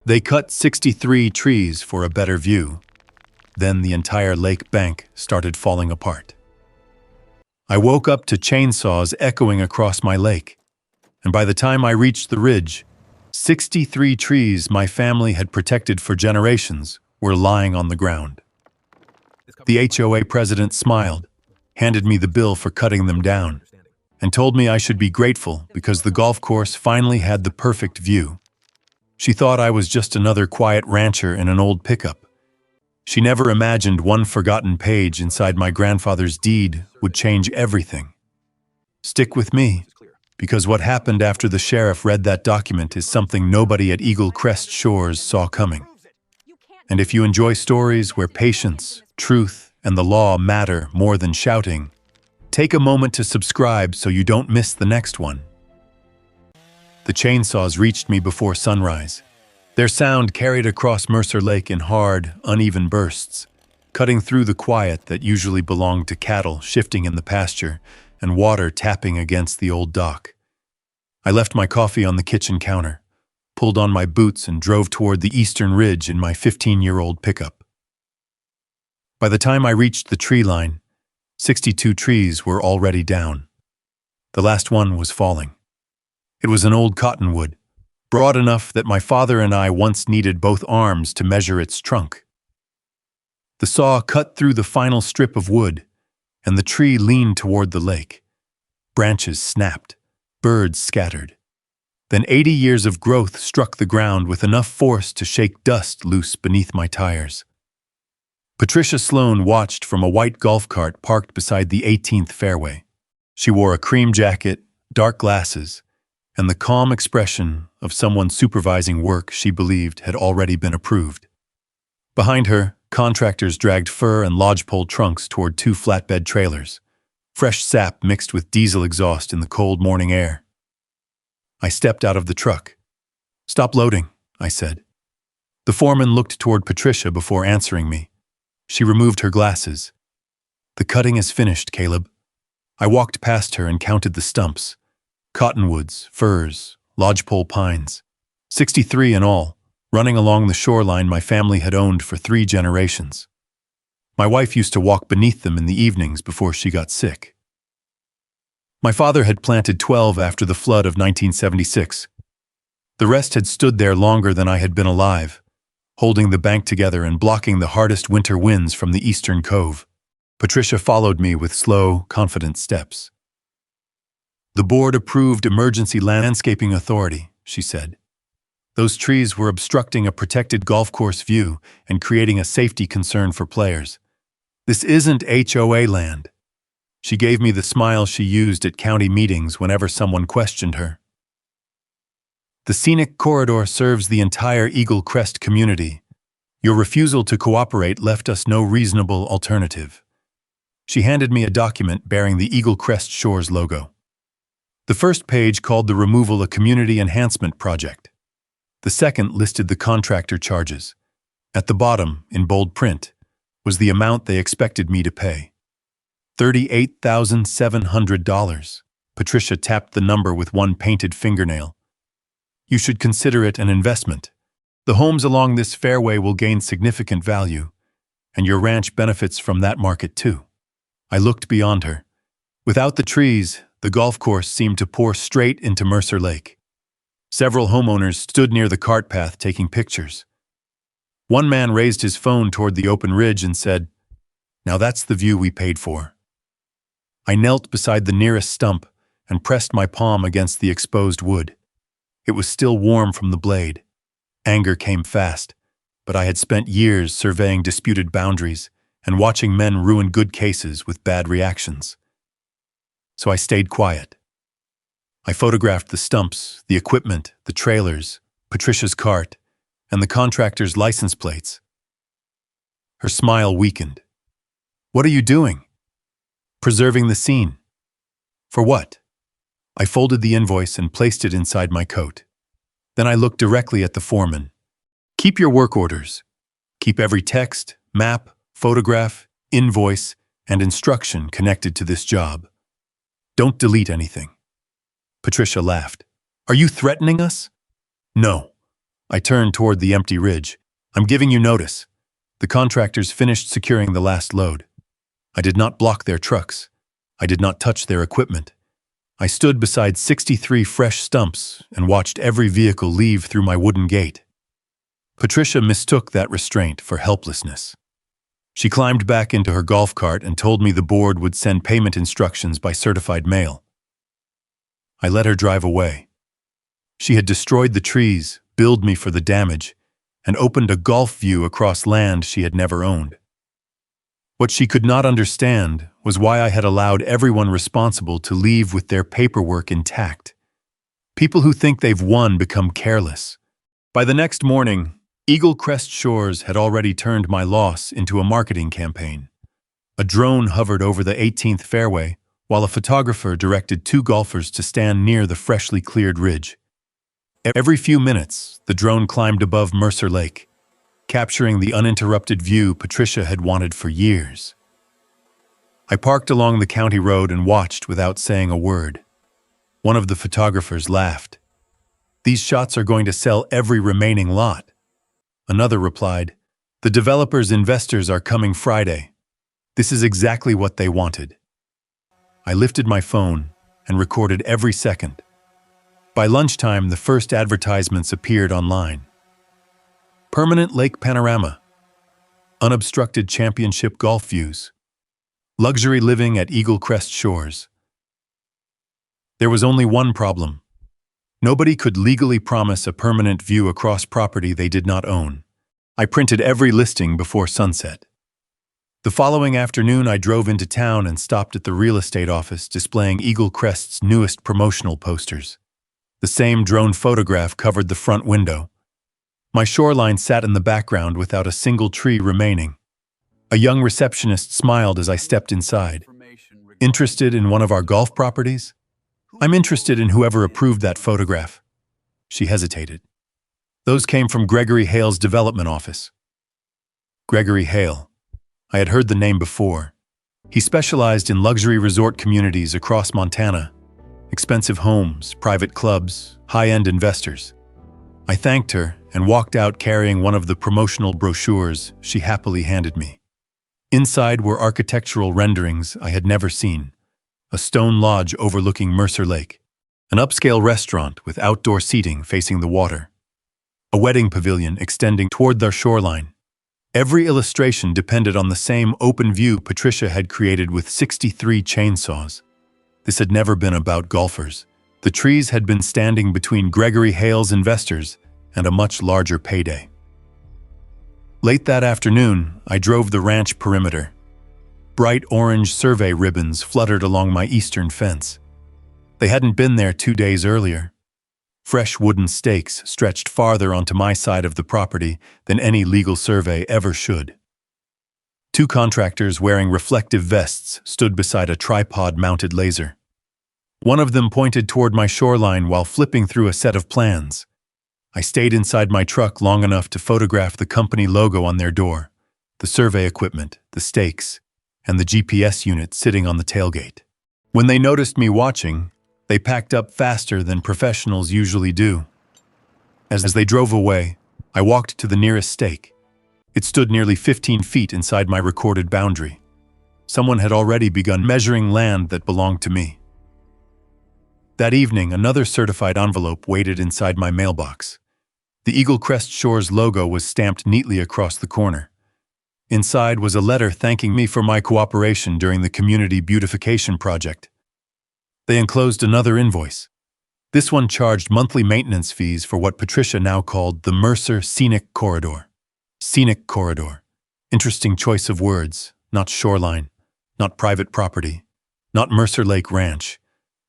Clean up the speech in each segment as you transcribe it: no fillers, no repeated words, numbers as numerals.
They cut 63 trees for a better view. Then the entire lake bank started falling apart. I woke up to chainsaws echoing across my lake, and by the time I reached the ridge, 63 trees my family had protected for generations were lying on the ground. The HOA president smiled, handed me the bill for cutting them down, and told me I should be grateful because the golf course finally had the perfect view. She thought I was just another quiet rancher in an old pickup. She never imagined one forgotten page inside my grandfather's deed would change everything. Stick with me, because what happened after the sheriff read that document is something nobody at Eagle Crest Shores saw coming. And if you enjoy stories where patience, truth, and the law matter more than shouting, take a moment to subscribe so you don't miss the next one. The chainsaws reached me before sunrise. Their sound carried across Mercer Lake in hard, uneven bursts, cutting through the quiet that usually belonged to cattle shifting in the pasture and water tapping against the old dock. I left my coffee on the kitchen counter, pulled on my boots and drove toward the eastern ridge in my 15-year-old pickup. By the time I reached the tree line, 62 trees were already down. The last one was falling. It was an old cottonwood, broad enough that my father and I once needed both arms to measure its trunk. The saw cut through the final strip of wood, and the tree leaned toward the lake. Branches snapped, birds scattered. Then 80 years of growth struck the ground with enough force to shake dust loose beneath my tires. Patricia Sloan watched from a white golf cart parked beside the 18th fairway. She wore a cream jacket, dark glasses, and the calm expression of someone supervising work she believed had already been approved. Behind her, contractors dragged fir and lodgepole trunks toward two flatbed trailers, fresh sap mixed with diesel exhaust in the cold morning air. I stepped out of the truck. "Stop loading," I said. The foreman looked toward Patricia before answering me. She removed her glasses. "The cutting is finished, Caleb." I walked past her and counted the stumps. Cottonwoods, firs, lodgepole pines. 63 in all, running along the shoreline my family had owned for 3 generations. My wife used to walk beneath them in the evenings before she got sick. My father had planted 12 after the flood of 1976. The rest had stood there longer than I had been alive, holding the bank together and blocking the hardest winter winds from the eastern cove. Patricia followed me with slow, confident steps. "The board-approved emergency landscaping authority," she said. "Those trees were obstructing a protected golf course view and creating a safety concern for players. This isn't HOA land." She gave me the smile she used at county meetings whenever someone questioned her. "The scenic corridor serves the entire Eagle Crest community. Your refusal to cooperate left us no reasonable alternative." She handed me a document bearing the Eagle Crest Shores logo. The first page called the removal a community enhancement project. The second listed the contractor charges. At the bottom, in bold print, was the amount they expected me to pay. $38,700. Patricia tapped the number with one painted fingernail. "You should consider it an investment. The homes along this fairway will gain significant value, and your ranch benefits from that market too." I looked beyond her. Without the trees, the golf course seemed to pour straight into Mercer Lake. Several homeowners stood near the cart path taking pictures. One man raised his phone toward the open ridge and said, "Now that's the view we paid for." I knelt beside the nearest stump and pressed my palm against the exposed wood. It was still warm from the blade. Anger came fast, but I had spent years surveying disputed boundaries and watching men ruin good cases with bad reactions. So I stayed quiet. I photographed the stumps, the equipment, the trailers, Patricia's cart, and the contractor's license plates. Her smile weakened. "What are you doing?" "Preserving the scene." "For what?" I folded the invoice and placed it inside my coat. Then I looked directly at the foreman. "Keep your work orders. Keep every text, map, photograph, invoice, and instruction connected to this job. Don't delete anything." Patricia laughed. "Are you threatening us?" "No. I turned toward the empty ridge. I'm giving you notice. The contractors finished securing the last load. I did not block their trucks. I did not touch their equipment. I stood beside 63 fresh stumps and watched every vehicle leave through my wooden gate. Patricia mistook that restraint for helplessness. She climbed back into her golf cart and told me the board would send payment instructions by certified mail. I let her drive away. She had destroyed the trees, billed me for the damage, and opened a golf view across land she had never owned. What she could not understand was why I had allowed everyone responsible to leave with their paperwork intact. People who think they've won become careless. By the next morning, Eagle Crest Shores had already turned my loss into a marketing campaign. A drone hovered over the 18th fairway, while a photographer directed 2 golfers to stand near the freshly cleared ridge. Every few minutes, the drone climbed above Mercer Lake, capturing the uninterrupted view Patricia had wanted for years. I parked along the county road and watched without saying a word. One of the photographers laughed. "These shots are going to sell every remaining lot." Another replied, "The developers' investors are coming Friday. This is exactly what they wanted." I lifted my phone and recorded every second. By lunchtime, the first advertisements appeared online. Permanent lake panorama, unobstructed championship golf views, luxury living at Eagle Crest Shores. There was only one problem. Nobody could legally promise a permanent view across property they did not own. I printed every listing before sunset. The following afternoon, I drove into town and stopped at the real estate office displaying Eagle Crest's newest promotional posters. The same drone photograph covered the front window. My shoreline sat in the background without a single tree remaining. A young receptionist smiled as I stepped inside. "Interested in one of our golf properties?" "I'm interested in whoever approved that photograph." She hesitated. "Those came from Gregory Hale's development office." Gregory Hale. I had heard the name before. He specialized in luxury resort communities across Montana. Expensive homes, private clubs, high-end investors. I thanked her and walked out carrying one of the promotional brochures she happily handed me. Inside were architectural renderings I had never seen. A stone lodge overlooking Mercer Lake. An upscale restaurant with outdoor seating facing the water. A wedding pavilion extending toward their shoreline. Every illustration depended on the same open view Patricia had created with 63 chainsaws. This had never been about golfers. The trees had been standing between Gregory Hale's investors and a much larger payday. Late that afternoon, I drove the ranch perimeter. Bright orange survey ribbons fluttered along my eastern fence. They hadn't been there 2 days earlier. Fresh wooden stakes stretched farther onto my side of the property than any legal survey ever should. 2 contractors wearing reflective vests stood beside a tripod-mounted laser. One of them pointed toward my shoreline while flipping through a set of plans. I stayed inside my truck long enough to photograph the company logo on their door, the survey equipment, the stakes, and the GPS unit sitting on the tailgate. When they noticed me watching, they packed up faster than professionals usually do. As they drove away, I walked to the nearest stake. It stood nearly 15 feet inside my recorded boundary. Someone had already begun measuring land that belonged to me. That evening, another certified envelope waited inside my mailbox. The Eagle Crest Shores logo was stamped neatly across the corner. Inside was a letter thanking me for my cooperation during the community beautification project. They enclosed another invoice. This one charged monthly maintenance fees for what Patricia now called the Mercer Scenic Corridor. Scenic Corridor. Interesting choice of words. Not shoreline, not private property, not Mercer Lake Ranch.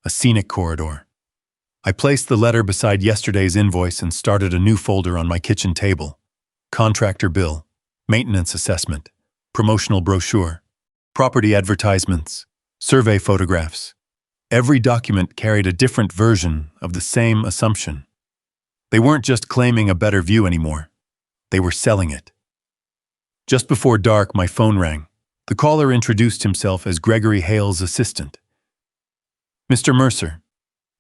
A scenic corridor. I placed the letter beside yesterday's invoice and started a new folder on my kitchen table. Contractor bill, maintenance assessment, promotional brochure, property advertisements, survey photographs. Every document carried a different version of the same assumption. They weren't just claiming a better view anymore. They were selling it. Just before dark, my phone rang. The caller introduced himself as Gregory Hale's assistant. "Mr. Mercer,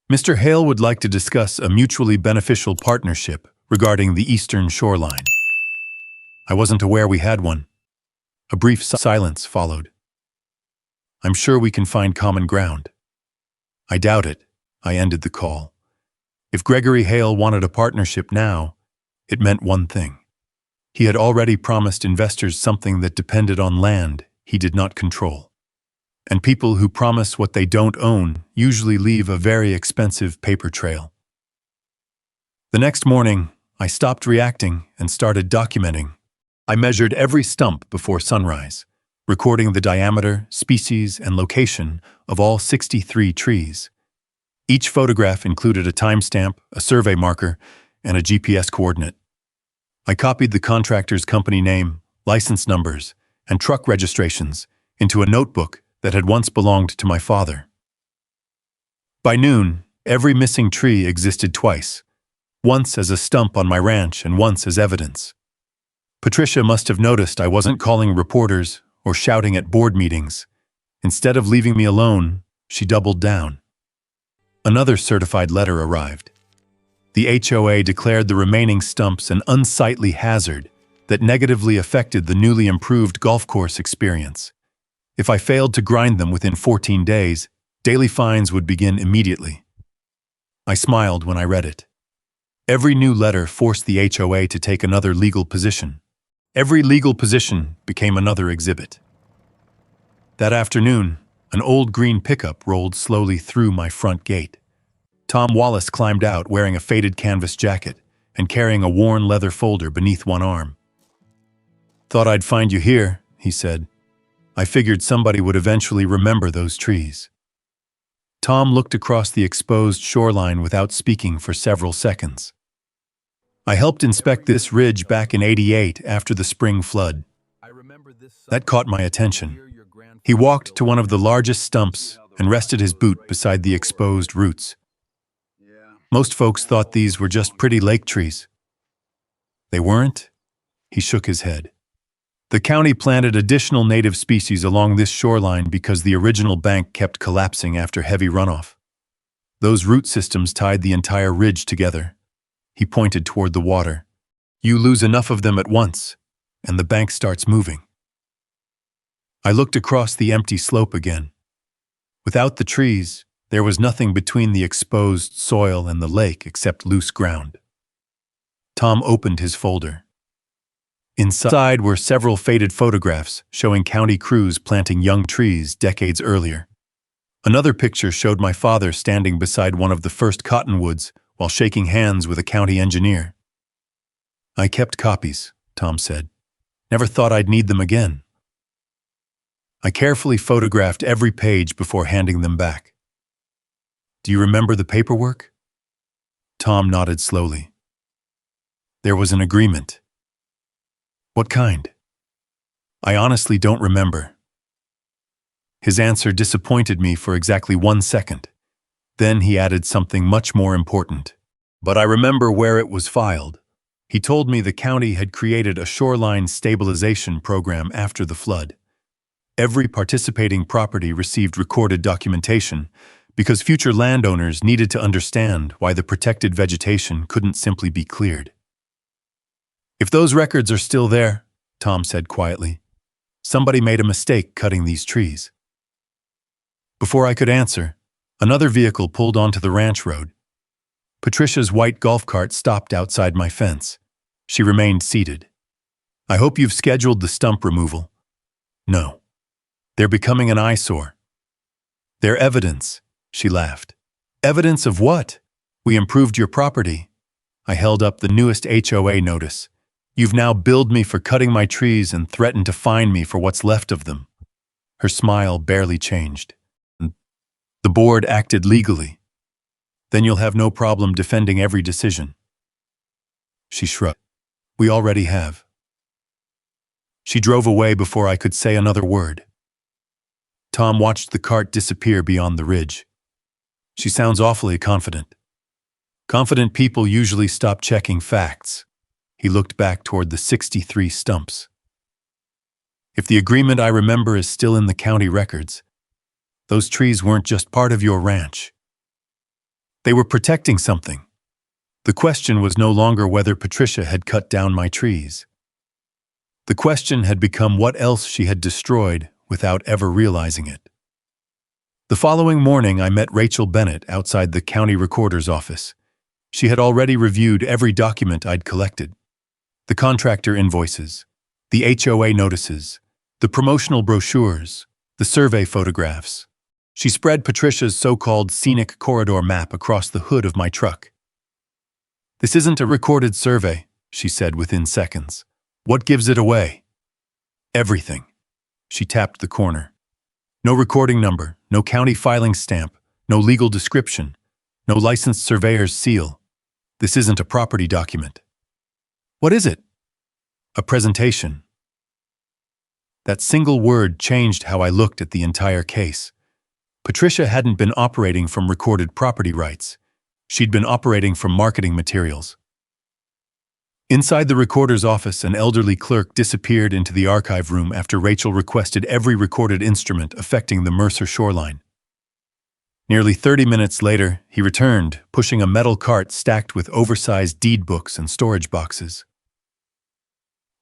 Mr. Hale would like to discuss a mutually beneficial partnership regarding the eastern shoreline. I wasn't aware we had one. A brief silence followed. I'm sure we can find common ground. I doubt it. I ended the call. If Gregory Hale wanted a partnership now, it meant one thing. He had already promised investors something that depended on land he did not control. And people who promise what they don't own usually leave a very expensive paper trail. The next morning, I stopped reacting and started documenting. I measured every stump before sunrise, recording the diameter, species, and location of all 63 trees. Each photograph included a timestamp, a survey marker, and a GPS coordinate. I copied the contractor's company name, license numbers, and truck registrations into a notebook that had once belonged to my father. By noon, every missing tree existed twice, once as a stump on my ranch and once as evidence. Patricia must have noticed I wasn't calling reporters or shouting at board meetings. Instead of leaving me alone, she doubled down. Another certified letter arrived. The HOA declared the remaining stumps an unsightly hazard that negatively affected the newly improved golf course experience. If I failed to grind them within 14 days, daily fines would begin immediately. I smiled when I read it. Every new letter forced the HOA to take another legal position. Every legal position became another exhibit. That afternoon, an old green pickup rolled slowly through my front gate. Tom Wallace climbed out wearing a faded canvas jacket and carrying a worn leather folder beneath one arm. "Thought I'd find you here," he said. "I figured somebody would eventually remember those trees." Tom looked across the exposed shoreline without speaking for several seconds. "I helped inspect this ridge back in '88 after the spring flood. That caught my attention." He walked to one of the largest stumps and rested his boot beside the exposed roots. "Most folks thought these were just pretty lake trees." "They weren't?" He shook his head. "The county planted additional native species along this shoreline because the original bank kept collapsing after heavy runoff. Those root systems tied the entire ridge together." He pointed toward the water. "You lose enough of them at once, and the bank starts moving." I looked across the empty slope again. Without the trees, there was nothing between the exposed soil and the lake except loose ground. Tom opened his folder. Inside were several faded photographs showing county crews planting young trees decades earlier. Another picture showed my father standing beside one of the first cottonwoods while shaking hands with a county engineer. "I kept copies," Tom said. "Never thought I'd need them again." I carefully photographed every page before handing them back. "Do you remember the paperwork?" Tom nodded slowly. "There was an agreement." "What kind?" "I honestly don't remember." His answer disappointed me for exactly 1 second. Then he added something much more important. "But I remember where it was filed." He told me the county had created a shoreline stabilization program after the flood. Every participating property received recorded documentation because future landowners needed to understand why the protected vegetation couldn't simply be cleared. "If those records are still there," Tom said quietly, "somebody made a mistake cutting these trees." Before I could answer, another vehicle pulled onto the ranch road. Patricia's white golf cart stopped outside my fence. She remained seated. "I hope you've scheduled the stump removal." "No. They're becoming an eyesore." "They're evidence," she laughed. "Evidence of what?" "We improved your property." I held up the newest HOA notice. "You've now billed me for cutting my trees and threatened to fine me for what's left of them." Her smile barely changed. "The board acted legally. Then you'll have no problem defending every decision." She shrugged. "We already have." She drove away before I could say another word. Tom watched the cart disappear beyond the ridge. "She sounds awfully confident." "Confident people usually stop checking facts." He looked back toward the 63 stumps. "If the agreement I remember is still in the county records, those trees weren't just part of your ranch. They were protecting something. The question was no longer whether Patricia had cut down my trees. The question had become what else she had destroyed without ever realizing it. The following morning, I met Rachel Bennett outside the county recorder's office. She had already reviewed every document I'd collected. The contractor invoices, the HOA notices, the promotional brochures, the survey photographs. She spread Patricia's so-called scenic corridor map across the hood of my truck. "This isn't a recorded survey," she said within seconds. "What gives it away?" "Everything." She tapped the corner. "No recording number, no county filing stamp, no legal description, no licensed surveyor's seal. This isn't a property document." "What is it?" "A presentation." That single word changed how I looked at the entire case. Patricia hadn't been operating from recorded property rights. She'd been operating from marketing materials. Inside the recorder's office, an elderly clerk disappeared into the archive room after Rachel requested every recorded instrument affecting the Mercer shoreline. Nearly 30 minutes later, he returned, pushing a metal cart stacked with oversized deed books and storage boxes.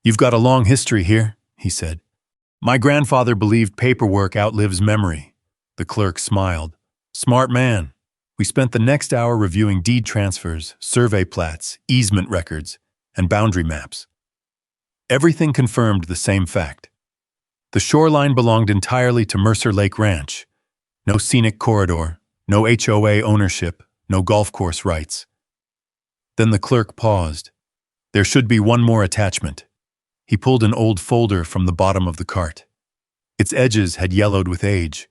"You've got a long history here," he said. "My grandfather believed paperwork outlives memory." The clerk smiled. "Smart man." We spent the next hour reviewing deed transfers, survey plats, easement records, and boundary maps. Everything confirmed the same fact. The shoreline belonged entirely to Mercer Lake Ranch. No scenic corridor, no HOA ownership, no golf course rights. Then the clerk paused. "There should be one more attachment." He pulled an old folder from the bottom of the cart. Its edges had yellowed with age.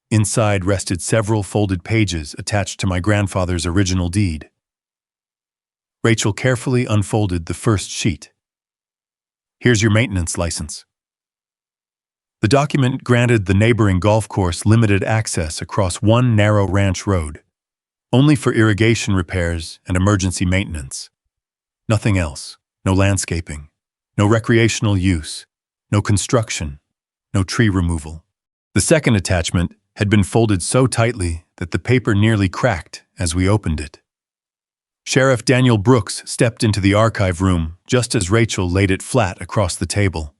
Inside rested several folded pages attached to my grandfather's original deed. Rachel carefully unfolded the first sheet. "Here's your maintenance license." The document granted the neighboring golf course limited access across one narrow ranch road, only for irrigation repairs and emergency maintenance. Nothing else. No landscaping. No recreational use. No construction. No tree removal. The second attachment had been folded so tightly that the paper nearly cracked as we opened it. Sheriff Daniel Brooks stepped into the archive room just as Rachel laid it flat across the table.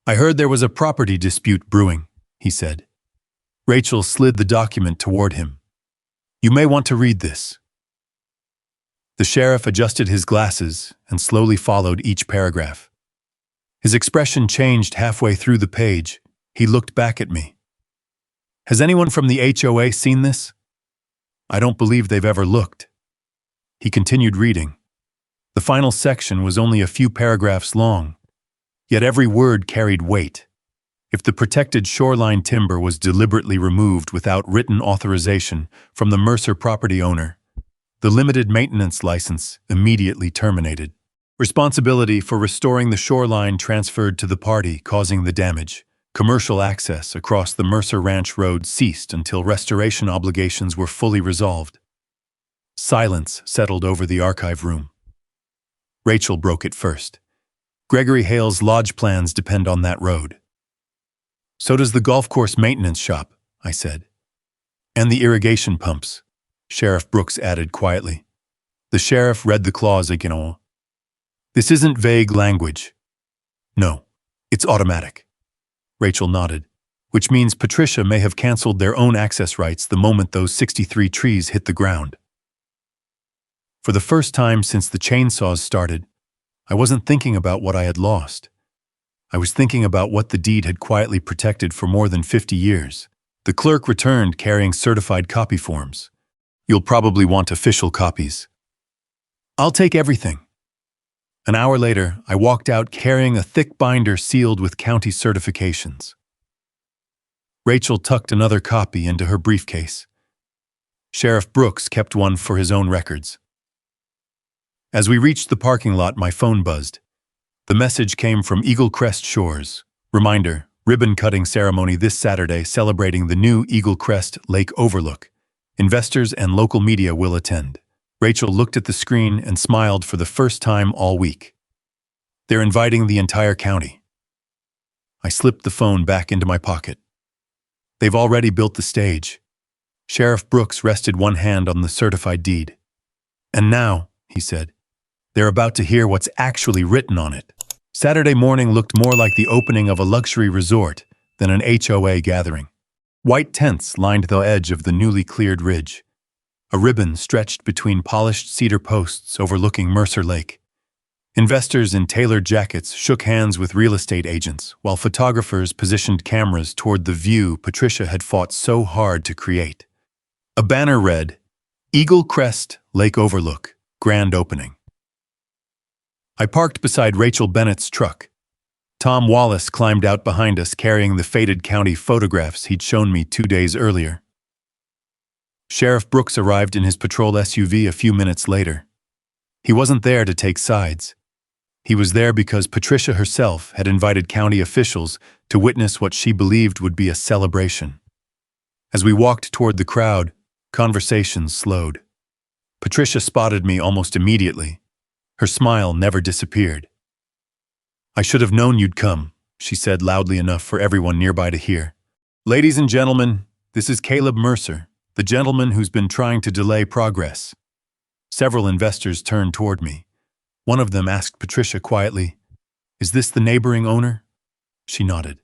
"I heard there was a property dispute brewing," he said. Rachel slid the document toward him. "You may want to read this." The sheriff adjusted his glasses and slowly followed each paragraph. His expression changed halfway through the page. He looked back at me. "Has anyone from the HOA seen this?" "I don't believe they've ever looked." He continued reading. The final section was only a few paragraphs long, yet every word carried weight. If the protected shoreline timber was deliberately removed without written authorization from the Mercer property owner, the limited maintenance license immediately terminated. Responsibility for restoring the shoreline transferred to the party causing the damage. Commercial access across the Mercer Ranch Road ceased until restoration obligations were fully resolved. Silence settled over the archive room. Rachel broke it first. "Gregory Hale's lodge plans depend on that road." "So does the golf course maintenance shop," I said. "And the irrigation pumps," Sheriff Brooks added quietly. The sheriff read the clause again. "This isn't vague language." "No, it's automatic." Rachel nodded. "Which means Patricia may have canceled their own access rights the moment those 63 trees hit the ground." For the first time since the chainsaws started, I wasn't thinking about what I had lost. I was thinking about what the deed had quietly protected for more than 50 years. The clerk returned carrying certified copy forms. "You'll probably want official copies." "I'll take everything." An hour later, I walked out carrying a thick binder sealed with county certifications. Rachel tucked another copy into her briefcase. Sheriff Brooks kept one for his own records. As we reached the parking lot, my phone buzzed. The message came from Eagle Crest Shores. Reminder, ribbon-cutting ceremony this Saturday celebrating the new Eagle Crest Lake Overlook. Investors and local media will attend. Rachel looked at the screen and smiled for the first time all week. "They're inviting the entire county." I slipped the phone back into my pocket. "They've already built the stage." Sheriff Brooks rested one hand on the certified deed. "And now," he said. "They're about to hear what's actually written on it." Saturday morning looked more like the opening of a luxury resort than an HOA gathering. White tents lined the edge of the newly cleared ridge. A ribbon stretched between polished cedar posts overlooking Mercer Lake. Investors in tailored jackets shook hands with real estate agents, while photographers positioned cameras toward the view Patricia had fought so hard to create. A banner read, "Eagle Crest Lake Overlook, Grand Opening." I parked beside Rachel Bennett's truck. Tom Wallace climbed out behind us carrying the faded county photographs he'd shown me 2 days earlier. Sheriff Brooks arrived in his patrol SUV a few minutes later. He wasn't there to take sides. He was there because Patricia herself had invited county officials to witness what she believed would be a celebration. As we walked toward the crowd, conversations slowed. Patricia spotted me almost immediately. Her smile never disappeared. "I should have known you'd come," she said loudly enough for everyone nearby to hear. "Ladies and gentlemen, this is Caleb Mercer, the gentleman who's been trying to delay progress." Several investors turned toward me. One of them asked Patricia quietly, "Is this the neighboring owner?" She nodded.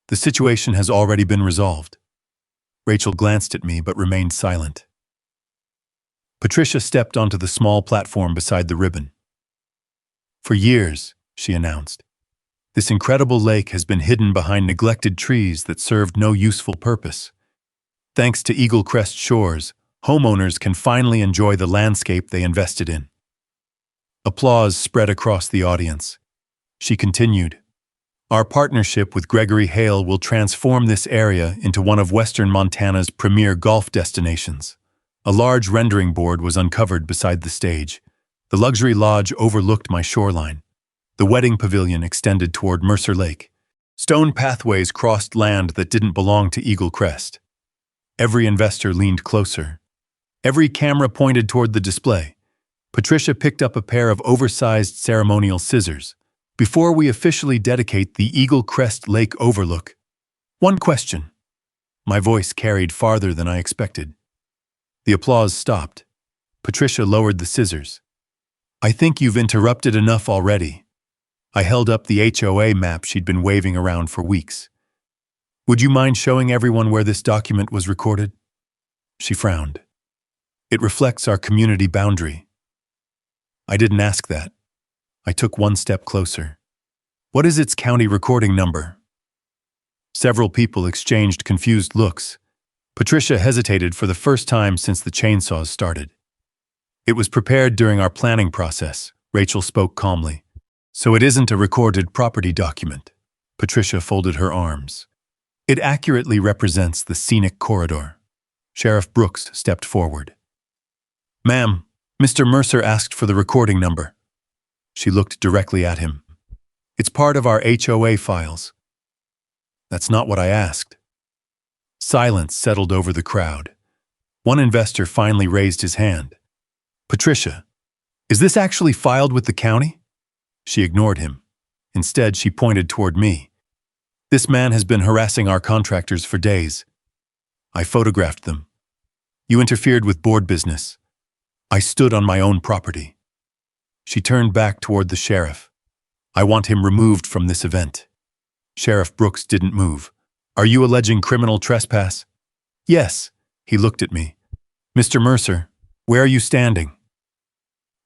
"The situation has already been resolved." Rachel glanced at me but remained silent. Patricia stepped onto the small platform beside the ribbon. "For years," she announced, "this incredible lake has been hidden behind neglected trees that served no useful purpose. Thanks to Eagle Crest Shores, homeowners can finally enjoy the landscape they invested in." Applause spread across the audience. She continued, "Our partnership with Gregory Hale will transform this area into one of Western Montana's premier golf destinations." A large rendering board was uncovered beside the stage. The luxury lodge overlooked my shoreline. The wedding pavilion extended toward Mercer Lake. Stone pathways crossed land that didn't belong to Eagle Crest. Every investor leaned closer. Every camera pointed toward the display. Patricia picked up a pair of oversized ceremonial scissors. "Before we officially dedicate the Eagle Crest Lake Overlook, one question." My voice carried farther than I expected. The applause stopped. Patricia lowered the scissors. "I think you've interrupted enough already." I held up the HOA map she'd been waving around for weeks. "Would you mind showing everyone where this document was recorded?" She frowned. "It reflects our community boundary." I didn't ask that. I took one step closer. "What is its county recording number?" Several people exchanged confused looks. Patricia hesitated for the first time since the chainsaws started. "It was prepared during our planning process," Rachel spoke calmly. "So it isn't a recorded property document." Patricia folded her arms. "It accurately represents the scenic corridor." Sheriff Brooks stepped forward. "Ma'am, Mr. Mercer asked for the recording number." She looked directly at him. "It's part of our HOA files." "That's not what I asked." Silence settled over the crowd. One investor finally raised his hand. "Patricia, is this actually filed with the county?" She ignored him. Instead, she pointed toward me. "This man has been harassing our contractors for days. I photographed them. You interfered with board business. I stood on my own property." She turned back toward the sheriff. "I want him removed from this event." Sheriff Brooks didn't move. "Are you alleging criminal trespass?" "Yes." He looked at me. "Mr. Mercer, where are you standing?"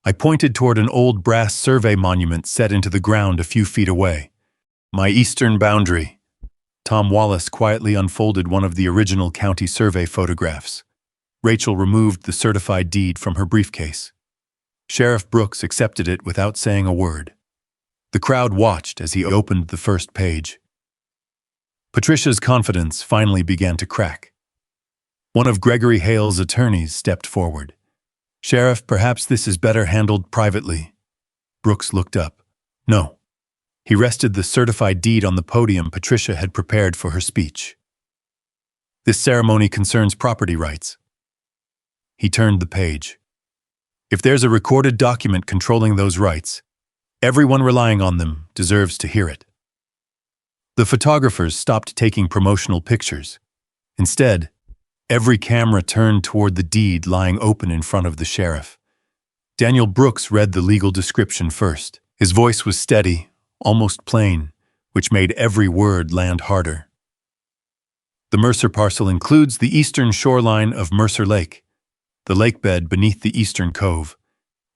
I pointed toward an old brass survey monument set into the ground a few feet away. "My eastern boundary." Tom Wallace quietly unfolded one of the original county survey photographs. Rachel removed the certified deed from her briefcase. Sheriff Brooks accepted it without saying a word. The crowd watched as he opened the first page. Patricia's confidence finally began to crack. One of Gregory Hale's attorneys stepped forward. "Sheriff, perhaps this is better handled privately." Brooks looked up. "No." He rested the certified deed on the podium Patricia had prepared for her speech. "This ceremony concerns property rights." He turned the page. "If there's a recorded document controlling those rights, everyone relying on them deserves to hear it." The photographers stopped taking promotional pictures. Instead, every camera turned toward the deed lying open in front of the sheriff. Daniel Brooks read the legal description first. His voice was steady, almost plain, which made every word land harder. The Mercer parcel includes the eastern shoreline of Mercer Lake, the lakebed beneath the eastern cove,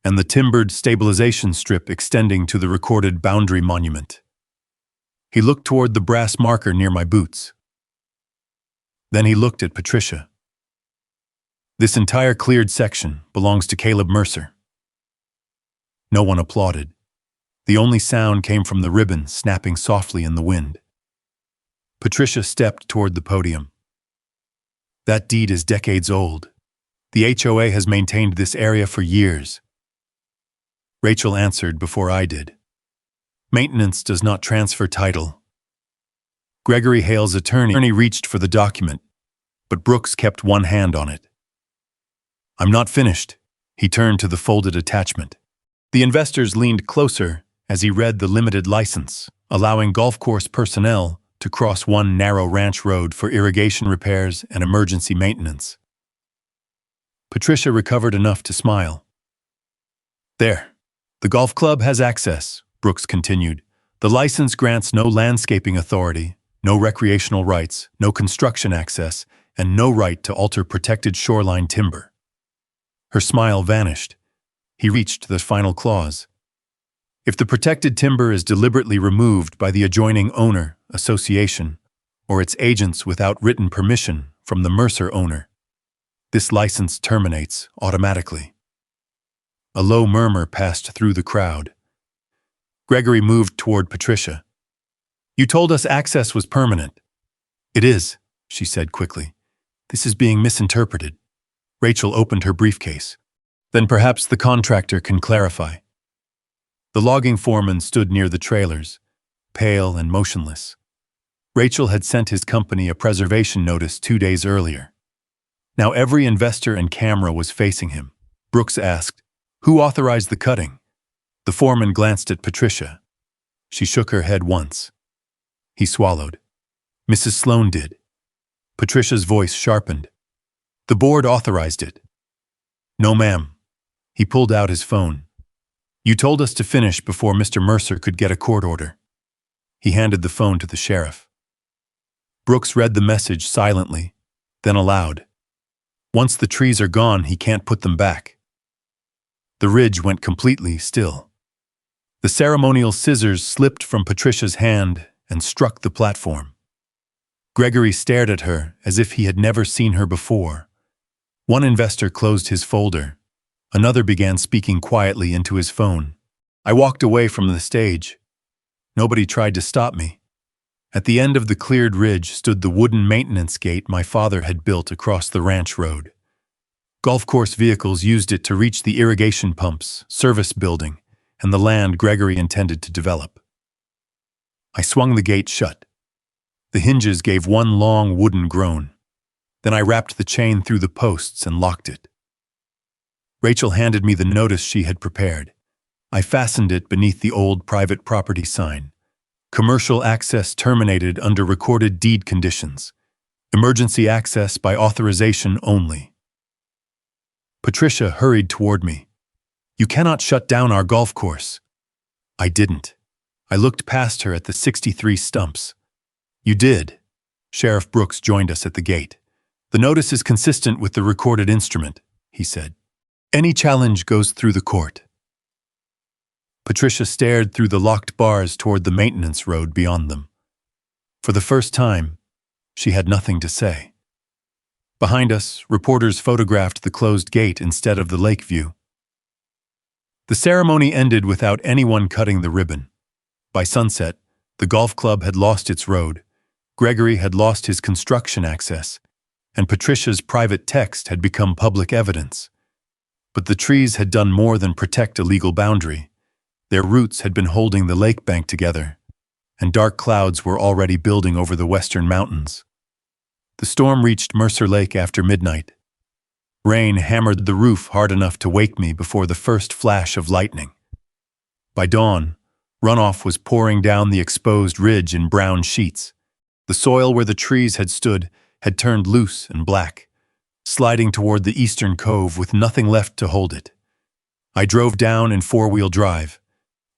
and the timbered stabilization strip extending to the recorded boundary monument. He looked toward the brass marker near my boots. Then he looked at Patricia. This entire cleared section belongs to Caleb Mercer. No one applauded. The only sound came from the ribbon snapping softly in the wind. Patricia stepped toward the podium. That deed is decades old. The HOA has maintained this area for years. Rachel answered before I did. Maintenance does not transfer title. Gregory Hale's attorney reached for the document, but Brooks kept one hand on it. I'm not finished. He turned to the folded attachment. The investors leaned closer as he read the limited license, allowing golf course personnel to cross one narrow ranch road for irrigation repairs and emergency maintenance. Patricia recovered enough to smile. There. The golf club has access, Brooks continued. The license grants no landscaping authority, no recreational rights, no construction access, and no right to alter protected shoreline timber. Her smile vanished. He reached the final clause. If the protected timber is deliberately removed by the adjoining owner, association, or its agents without written permission from the Mercer owner, this license terminates automatically. A low murmur passed through the crowd. Gregory moved toward Patricia. You told us access was permanent. It is, she said quickly. This is being misinterpreted. Rachel opened her briefcase. Then perhaps the contractor can clarify. The logging foreman stood near the trailers, pale and motionless. Rachel had sent his company a preservation notice 2 days earlier. Now every investor and camera was facing him. Brooks asked, Who authorized the cutting? The foreman glanced at Patricia. She shook her head once. He swallowed. Mrs. Sloan did. Patricia's voice sharpened. The board authorized it. No, ma'am. He pulled out his phone. You told us to finish before Mr. Mercer could get a court order. He handed the phone to the sheriff. Brooks read the message silently, then aloud. Once the trees are gone, he can't put them back. The ridge went completely still. The ceremonial scissors slipped from Patricia's hand and struck the platform. Gregory stared at her as if he had never seen her before. One investor closed his folder. Another began speaking quietly into his phone. I walked away from the stage. Nobody tried to stop me. At the end of the cleared ridge stood the wooden maintenance gate my father had built across the ranch road. Golf course vehicles used it to reach the irrigation pumps, service building, and the land Gregory intended to develop. I swung the gate shut. The hinges gave one long wooden groan. Then I wrapped the chain through the posts and locked it. Rachel handed me the notice she had prepared. I fastened it beneath the old private property sign. Commercial access terminated under recorded deed conditions. Emergency access by authorization only. Patricia hurried toward me. You cannot shut down our golf course. I didn't. I looked past her at the 63 stumps. You did. Sheriff Brooks joined us at the gate. The notice is consistent with the recorded instrument, he said. Any challenge goes through the court. Patricia stared through the locked bars toward the maintenance road beyond them. For the first time, she had nothing to say. Behind us, reporters photographed the closed gate instead of the lake view. The ceremony ended without anyone cutting the ribbon. By sunset, the golf club had lost its road, Gregory had lost his construction access, and Patricia's private text had become public evidence. But the trees had done more than protect a legal boundary. Their roots had been holding the lake bank together, and dark clouds were already building over the western mountains. The storm reached Mercer Lake after midnight. Rain hammered the roof hard enough to wake me before the first flash of lightning. By dawn, runoff was pouring down the exposed ridge in brown sheets. The soil where the trees had stood had turned loose and black, sliding toward the eastern cove with nothing left to hold it. I drove down in four-wheel drive.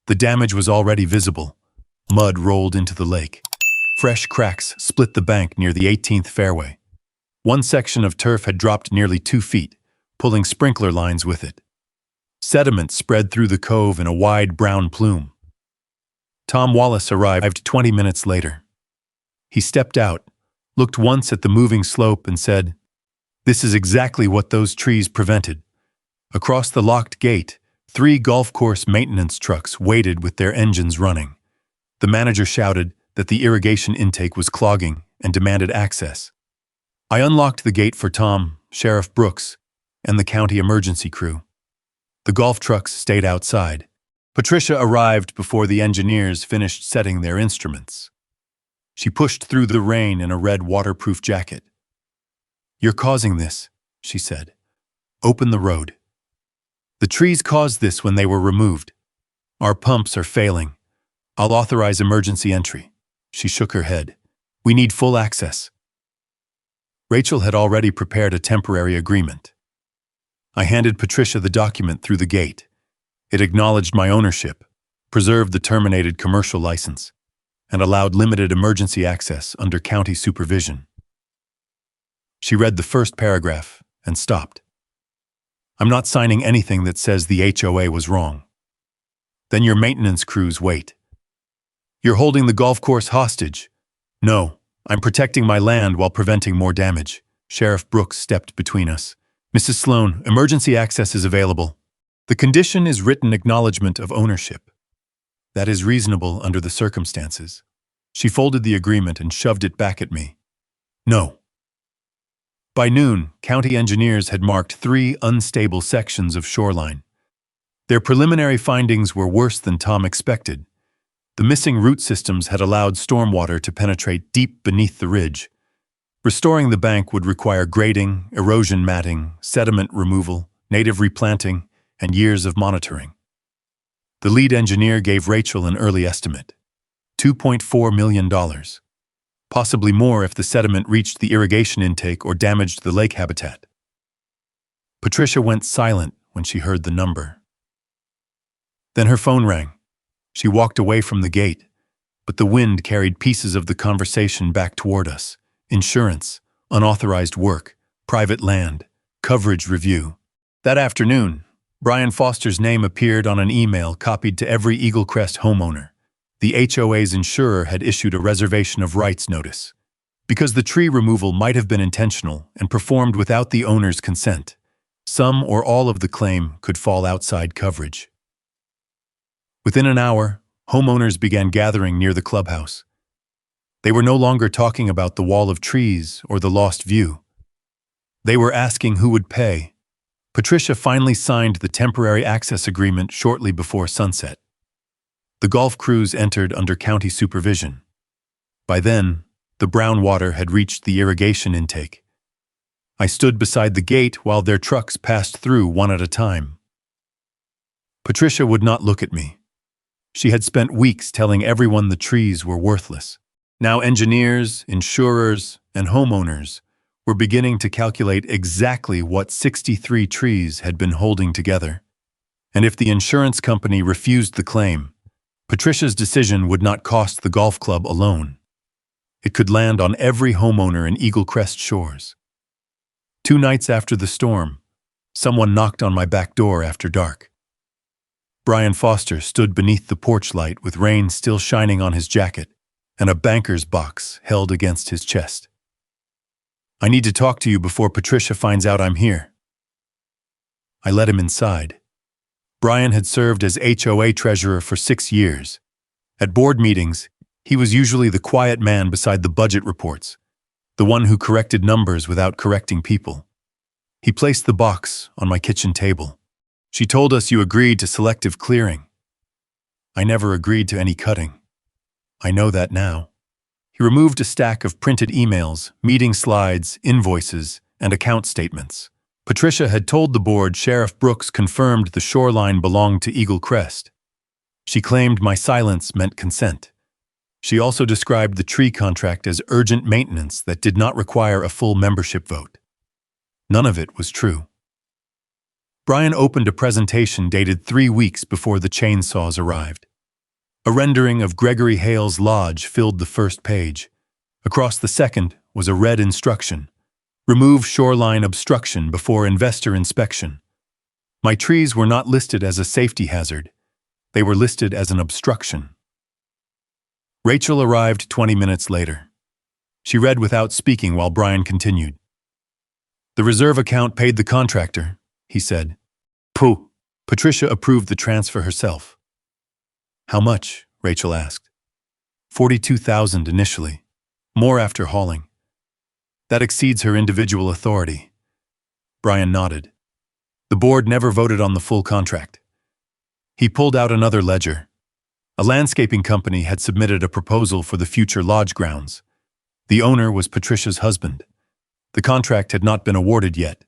The damage was already visible. Mud rolled into the lake. Fresh cracks split the bank near the 18th fairway. One section of turf had dropped nearly 2 feet, pulling sprinkler lines with it. Sediment spread through the cove in a wide brown plume. Tom Wallace arrived 20 minutes later. He stepped out, looked once at the moving slope and said, "This is exactly what those trees prevented." Across the locked gate, 3 golf course maintenance trucks waited with their engines running. The manager shouted that the irrigation intake was clogging and demanded access. I unlocked the gate for Tom, Sheriff Brooks, and the county emergency crew. The golf trucks stayed outside. Patricia arrived before the engineers finished setting their instruments. She pushed through the rain in a red waterproof jacket. "You're causing this," she said. "Open the road." "The trees caused this when they were removed. Our pumps are failing. I'll authorize emergency entry." She shook her head. "We need full access." Rachel had already prepared a temporary agreement. I handed Patricia the document through the gate. It acknowledged my ownership, preserved the terminated commercial license, and allowed limited emergency access under county supervision. She read the first paragraph and stopped. "I'm not signing anything that says the HOA was wrong." "Then your maintenance crews wait." "You're holding the golf course hostage." "No, I'm protecting my land while preventing more damage." Sheriff Brooks stepped between us. "Mrs. Sloan, emergency access is available. The condition is written acknowledgement of ownership. That is reasonable under the circumstances." She folded the agreement and shoved it back at me. "No." By noon, county engineers had marked 3 unstable sections of shoreline. Their preliminary findings were worse than Tom expected. The missing root systems had allowed stormwater to penetrate deep beneath the ridge. Restoring the bank would require grading, erosion matting, sediment removal, native replanting, and years of monitoring. The lead engineer gave Rachel an early estimate: $2.4 million. Possibly more if the sediment reached the irrigation intake or damaged the lake habitat. Patricia went silent when she heard the number. Then her phone rang. She walked away from the gate, but the wind carried pieces of the conversation back toward us. Insurance, unauthorized work, private land, coverage review. That afternoon, Brian Foster's name appeared on an email copied to every Eagle Crest homeowner. The HOA's insurer had issued a reservation of rights notice. Because the tree removal might have been intentional and performed without the owner's consent, some or all of the claim could fall outside coverage. Within an hour, homeowners began gathering near the clubhouse. They were no longer talking about the wall of trees or the lost view. They were asking who would pay. Patricia finally signed the temporary access agreement shortly before sunset. The golf crews entered under county supervision. By then, the brown water had reached the irrigation intake. I stood beside the gate while their trucks passed through one at a time. Patricia would not look at me. She had spent weeks telling everyone the trees were worthless. Now engineers, insurers, and homeowners were beginning to calculate exactly what 63 trees had been holding together. And if the insurance company refused the claim, Patricia's decision would not cost the golf club alone. It could land on every homeowner in Eagle Crest shores. 2 nights after the storm, someone knocked on my back door after dark. Brian Foster stood beneath the porch light with rain still shining on his jacket and a banker's box held against his chest. "I need to talk to you before Patricia finds out I'm here." I let him inside. Brian had served as HOA treasurer for 6 years. At board meetings, he was usually the quiet man beside the budget reports, the one who corrected numbers without correcting people. He placed the box on my kitchen table. "She told us you agreed to selective clearing." "I never agreed to any cutting." "I know that now." He removed a stack of printed emails, meeting slides, invoices, and account statements. Patricia had told the board Sheriff Brooks confirmed the shoreline belonged to Eagle Crest. She claimed my silence meant consent. She also described the tree contract as urgent maintenance that did not require a full membership vote. None of it was true. Brian opened a presentation dated 3 weeks before the chainsaws arrived. A rendering of Gregory Hale's lodge filled the first page. Across the second was a red instruction: remove shoreline obstruction before investor inspection. My trees were not listed as a safety hazard. They were listed as an obstruction. Rachel arrived 20 minutes later. She read without speaking while Brian continued. "The reserve account paid the contractor," he said. "Pooh." Patricia approved the transfer herself. "How much?" Rachel asked. $42,000 initially. More after hauling. That exceeds her individual authority. Brian nodded. The board never voted on the full contract. He pulled out another ledger. A landscaping company had submitted a proposal for the future lodge grounds. The owner was Patricia's husband. The contract had not been awarded yet,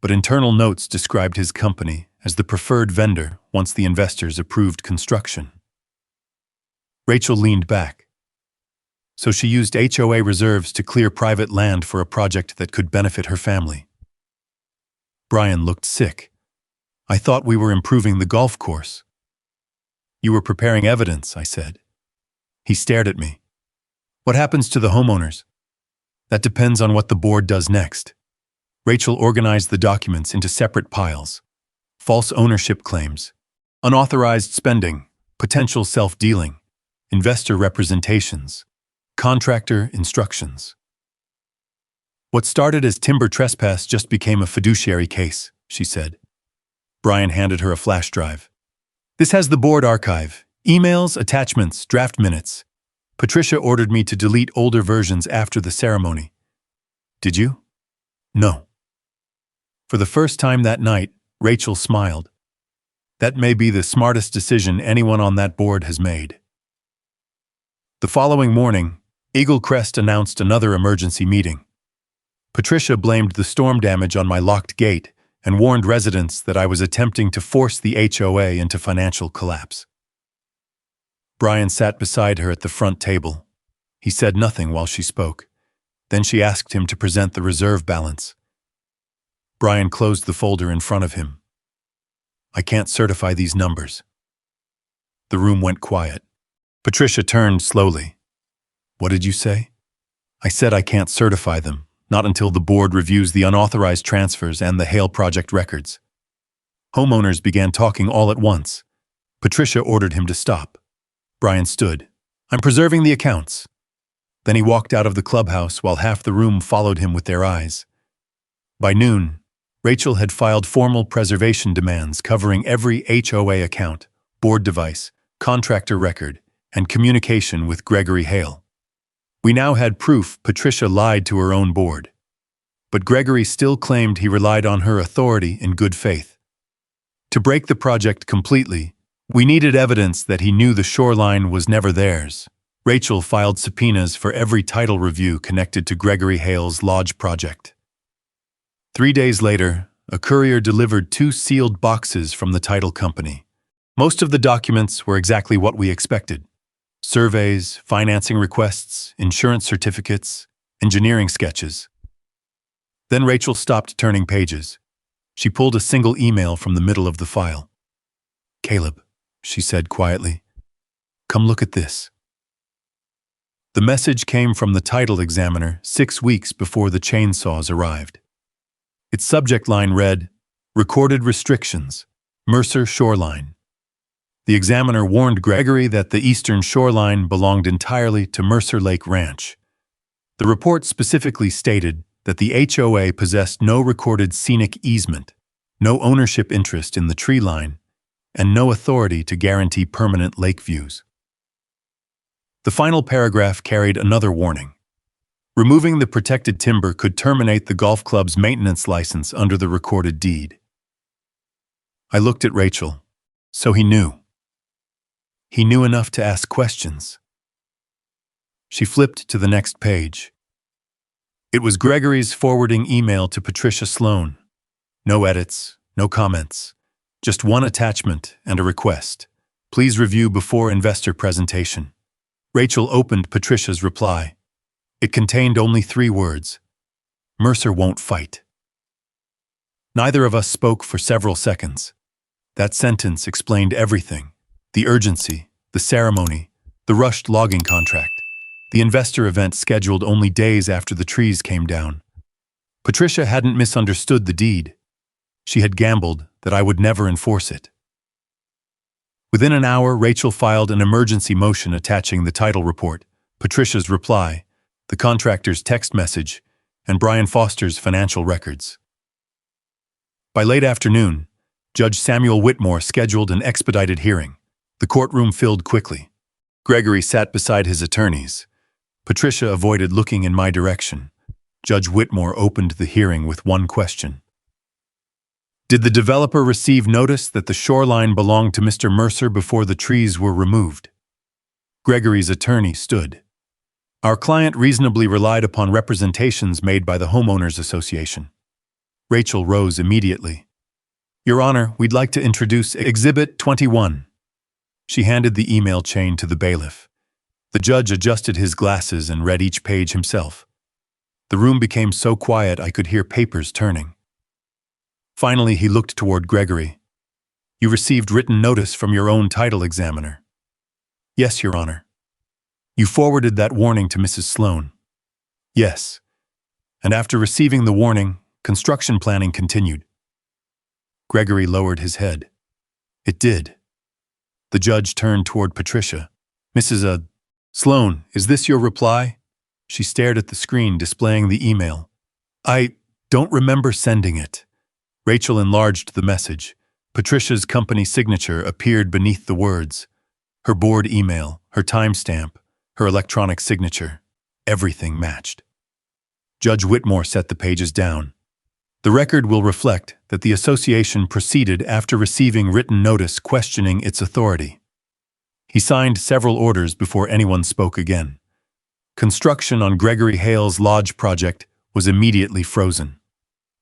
but internal notes described his company as the preferred vendor once the investors approved construction. Rachel leaned back. So she used HOA reserves to clear private land for a project that could benefit her family. Brian looked sick. "I thought we were improving the golf course." "You were preparing evidence," I said. He stared at me. "What happens to the homeowners?" "That depends on what the board does next." Rachel organized the documents into separate piles. False ownership claims, unauthorized spending, potential self-dealing, investor representations, contractor instructions. "What started as timber trespass just became a fiduciary case," she said. Brian handed her a flash drive. "This has the board archive, emails, attachments, draft minutes. Patricia ordered me to delete older versions after the ceremony." "Did you?" "No." For the first time that night, Rachel smiled. "That may be the smartest decision anyone on that board has made." The following morning, Eagle Crest announced another emergency meeting. Patricia blamed the storm damage on my locked gate and warned residents that I was attempting to force the HOA into financial collapse. Brian sat beside her at the front table. He said nothing while she spoke. Then she asked him to present the reserve balance. Brian closed the folder in front of him. "I can't certify these numbers." The room went quiet. Patricia turned slowly. "What did you say?" "I said I can't certify them, not until the board reviews the unauthorized transfers and the Hale project records." Homeowners began talking all at once. Patricia ordered him to stop. Brian stood. "I'm preserving the accounts." Then he walked out of the clubhouse while half the room followed him with their eyes. By noon, Rachel had filed formal preservation demands covering every HOA account, board device, contractor record, and communication with Gregory Hale. We now had proof Patricia lied to her own board. But Gregory still claimed he relied on her authority in good faith. To break the project completely, we needed evidence that he knew the shoreline was never theirs. Rachel filed subpoenas for every title review connected to Gregory Hale's lodge project. 3 days later, a courier delivered 2 sealed boxes from the title company. Most of the documents were exactly what we expected: surveys, financing requests, insurance certificates, engineering sketches. Then Rachel stopped turning pages. She pulled a single email from the middle of the file. "Caleb," she said quietly, "come look at this." The message came from the title examiner 6 weeks before the chainsaws arrived. Its subject line read, "Recorded restrictions, Mercer Shoreline." The examiner warned Gregory that the eastern shoreline belonged entirely to Mercer Lake Ranch. The report specifically stated that the HOA possessed no recorded scenic easement, no ownership interest in the tree line, and no authority to guarantee permanent lake views. The final paragraph carried another warning. Removing the protected timber could terminate the golf club's maintenance license under the recorded deed. I looked at Rachel. So he knew. He knew enough to ask questions. She flipped to the next page. It was Gregory's forwarding email to Patricia Sloan. No edits, no comments. Just one attachment and a request. Please review before investor presentation. Rachel opened Patricia's reply. It contained only 3 words. Mercer won't fight. Neither of us spoke for several seconds. That sentence explained everything: the urgency, the ceremony, the rushed logging contract, the investor event scheduled only days after the trees came down. Patricia hadn't misunderstood the deed. She had gambled that I would never enforce it. Within an hour, Rachel filed an emergency motion attaching the title report, Patricia's reply, the contractor's text message, and Brian Foster's financial records. By late afternoon, Judge Samuel Whitmore scheduled an expedited hearing. The courtroom filled quickly. Gregory sat beside his attorneys. Patricia avoided looking in my direction. Judge Whitmore opened the hearing with one question. Did the developer receive notice that the shoreline belonged to Mr. Mercer before the trees were removed? Gregory's attorney stood. Our client reasonably relied upon representations made by the Homeowners Association. Rachel rose immediately. Your Honor, we'd like to introduce Exhibit 21. She handed the email chain to the bailiff. The judge adjusted his glasses and read each page himself. The room became so quiet I could hear papers turning. Finally, he looked toward Gregory. You received written notice from your own title examiner. Yes, Your Honor. You forwarded that warning to Mrs. Sloan. Yes. And after receiving the warning, construction planning continued. Gregory lowered his head. It did. The judge turned toward Patricia. Mrs. Sloan, is this your reply? She stared at the screen displaying the email. I don't remember sending it. Rachel enlarged the message. Patricia's company signature appeared beneath the words. Her board email, her timestamp, her electronic signature. Everything matched. Judge Whitmore set the pages down. The record will reflect that the association proceeded after receiving written notice questioning its authority. He signed several orders before anyone spoke again. Construction on Gregory Hale's lodge project was immediately frozen.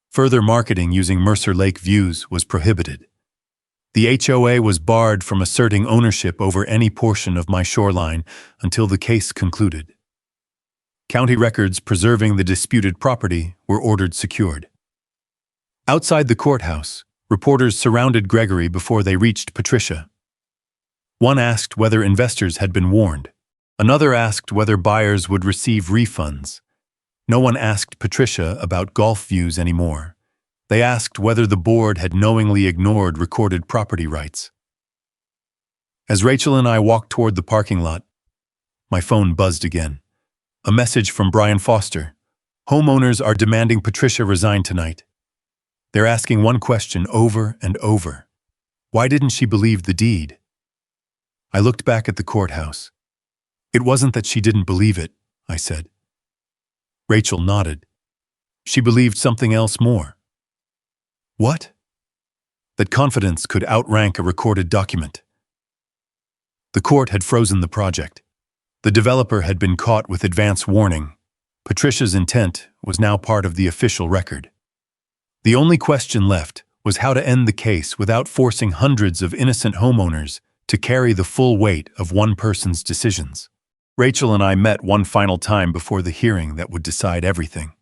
Further marketing using Mercer Lake views was prohibited. The HOA was barred from asserting ownership over any portion of my shoreline until the case concluded. County records preserving the disputed property were ordered secured. Outside the courthouse, reporters surrounded Gregory before they reached Patricia. One asked whether investors had been warned. Another asked whether buyers would receive refunds. No one asked Patricia about golf views anymore. They asked whether the board had knowingly ignored recorded property rights. As Rachel and I walked toward the parking lot, my phone buzzed again. A message from Brian Foster. Homeowners are demanding Patricia resign tonight. They're asking one question over and over. Why didn't she believe the deed? I looked back at the courthouse. It wasn't that she didn't believe it, I said. Rachel nodded. She believed something else more. What? That confidence could outrank a recorded document. The court had frozen the project. The developer had been caught with advance warning. Patricia's intent was now part of the official record. The only question left was how to end the case without forcing hundreds of innocent homeowners to carry the full weight of one person's decisions. Rachel and I met one final time before the hearing that would decide everything.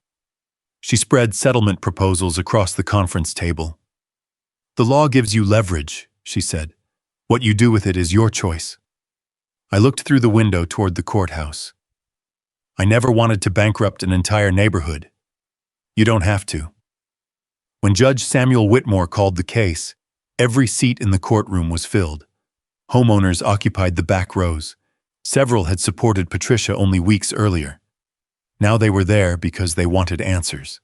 She spread settlement proposals across the conference table. The law gives you leverage, she said. What you do with it is your choice. I looked through the window toward the courthouse. I never wanted to bankrupt an entire neighborhood. You don't have to. When Judge Samuel Whitmore called the case, every seat in the courtroom was filled. Homeowners occupied the back rows. Several had supported Patricia only weeks earlier. Now they were there because they wanted answers.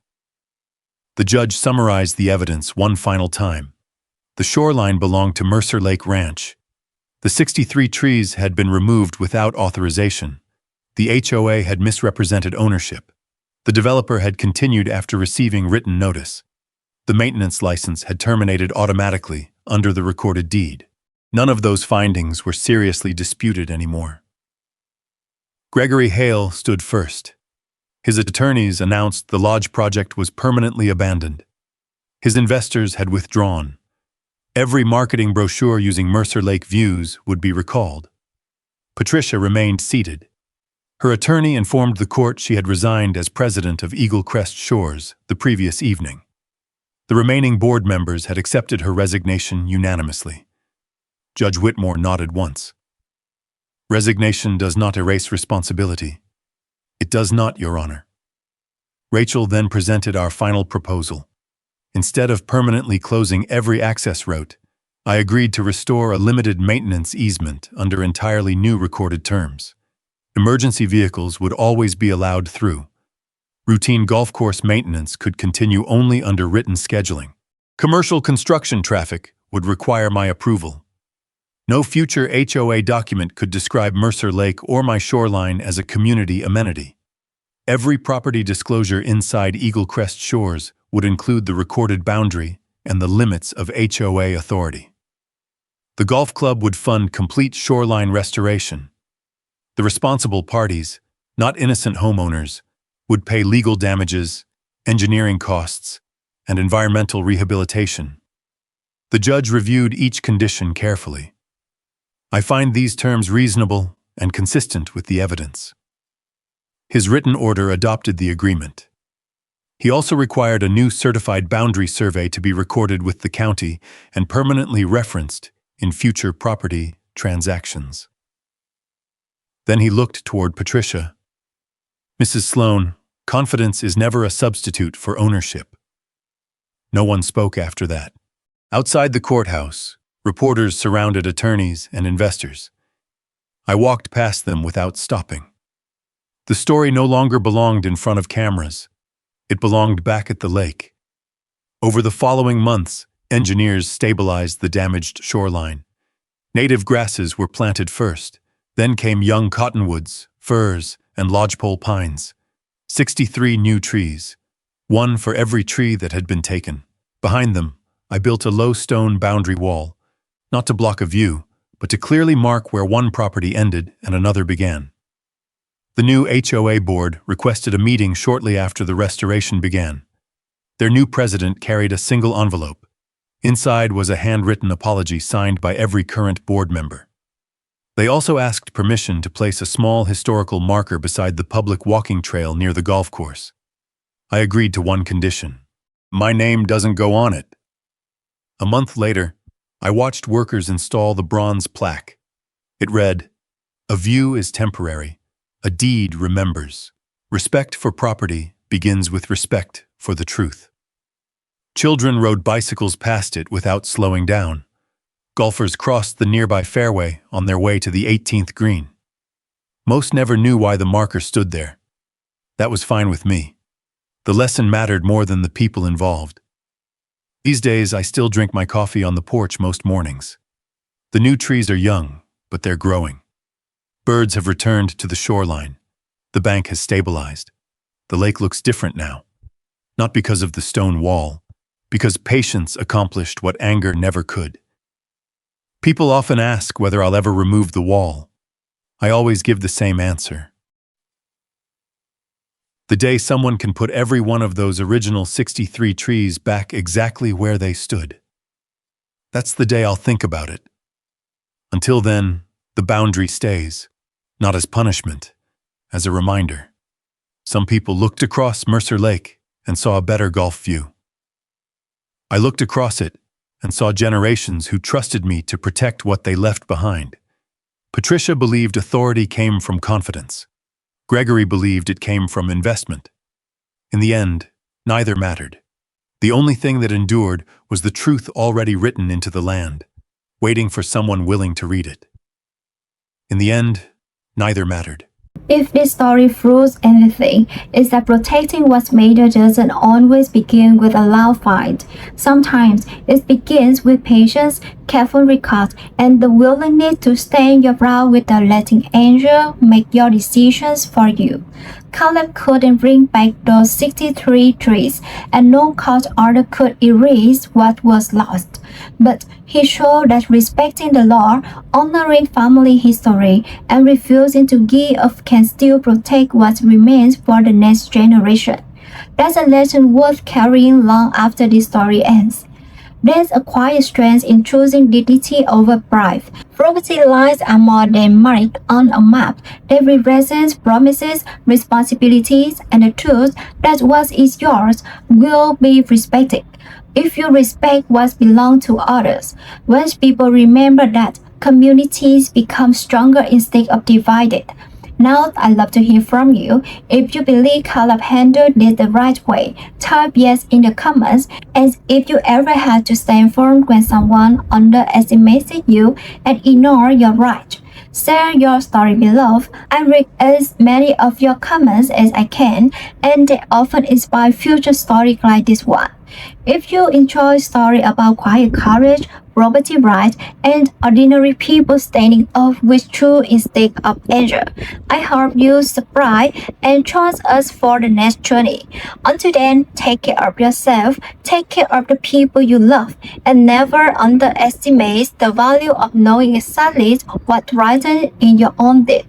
The judge summarized the evidence one final time. The shoreline belonged to Mercer Lake Ranch. The 63 trees had been removed without authorization. The HOA had misrepresented ownership. The developer had continued after receiving written notice. The maintenance license had terminated automatically under the recorded deed. None of those findings were seriously disputed anymore. Gregory Hale stood first. His attorneys announced the lodge project was permanently abandoned. His investors had withdrawn. Every marketing brochure using Mercer Lake views would be recalled. Patricia remained seated. Her attorney informed the court she had resigned as president of Eagle Crest Shores the previous evening. The remaining board members had accepted her resignation unanimously. Judge Whitmore nodded once. Resignation does not erase responsibility. It does not, Your Honor. Rachel then presented our final proposal. Instead of permanently closing every access route, I agreed to restore a limited maintenance easement under entirely new recorded terms. Emergency vehicles would always be allowed through. Routine golf course maintenance could continue only under written scheduling. Commercial construction traffic would require my approval. No future HOA document could describe Mercer Lake or my shoreline as a community amenity. Every property disclosure inside Eagle Crest Shores would include the recorded boundary and the limits of HOA authority. The golf club would fund complete shoreline restoration. The responsible parties, not innocent homeowners, would pay legal damages, engineering costs, and environmental rehabilitation. The judge reviewed each condition carefully. I find these terms reasonable and consistent with the evidence. His written order adopted the agreement. He also required a new certified boundary survey to be recorded with the county and permanently referenced in future property transactions. Then he looked toward Patricia. Mrs. Sloan, confidence is never a substitute for ownership. No one spoke after that. Outside the courthouse, reporters surrounded attorneys and investors. I walked past them without stopping. The story no longer belonged in front of cameras. It belonged back at the lake. Over the following months, engineers stabilized the damaged shoreline. Native grasses were planted first. Then came young cottonwoods, firs, and lodgepole pines. 63 new trees, one for every tree that had been taken. Behind them, I built a low stone boundary wall, not to block a view, but to clearly mark where one property ended and another began. The new HOA board requested a meeting shortly after the restoration began. Their new president carried a single envelope. Inside was a handwritten apology signed by every current board member. They also asked permission to place a small historical marker beside the public walking trail near the golf course. I agreed to one condition. My name doesn't go on it. A month later, I watched workers install the bronze plaque. It read, "A view is temporary. A deed remembers. Respect for property begins with respect for the truth." Children rode bicycles past it without slowing down. Golfers crossed the nearby fairway on their way to the 18th green. Most never knew why the marker stood there. That was fine with me. The lesson mattered more than the people involved. These days, I still drink my coffee on the porch most mornings. The new trees are young, but they're growing. Birds have returned to the shoreline. The bank has stabilized. The lake looks different now. Not because of the stone wall, because patience accomplished what anger never could. People often ask whether I'll ever remove the wall. I always give the same answer. The day someone can put every one of those original 63 trees back exactly where they stood. That's the day I'll think about it. Until then, the boundary stays, not as punishment, as a reminder. Some people looked across Mercer Lake and saw a better golf view. I looked across it and saw generations who trusted me to protect what they left behind. Patricia believed authority came from confidence. Gregory believed it came from investment. In the end, neither mattered. The only thing that endured was the truth already written into the land, waiting for someone willing to read it. In the end, neither mattered. If this story proves anything, it's that protecting what's major doesn't always begin with a loud fight. Sometimes it begins with patience, careful record, and the willingness to stand your ground without letting anger make your decisions for you. Caleb couldn't bring back those 63 trees, and no court order could erase what was lost. But he showed that respecting the law, honoring family history, and refusing to give up can still protect what remains for the next generation. That's a lesson worth carrying long after this story ends. There's a quiet strength in choosing dignity over pride. Property lines are more than marked on a map. They represent promises, responsibilities, and the truth that what is yours will be respected. if you respect what belongs to others. Once people remember that, communities become stronger instead of divided. Now, I'd love to hear from you. If you believe Caleb handled this the right way, type yes in the comments. And if you ever had to stand firm when someone underestimated you and ignore your right, share your story below. I read as many of your comments as I can, and they often inspire future stories like this one. If you enjoy stories about quiet courage, property rights, and ordinary people standing up with truth instead of anger, I hope you subscribe and join us for the next journey. Until then, take care of yourself, take care of the people you love, and never underestimate the value of knowing exactly what's right in your own deed.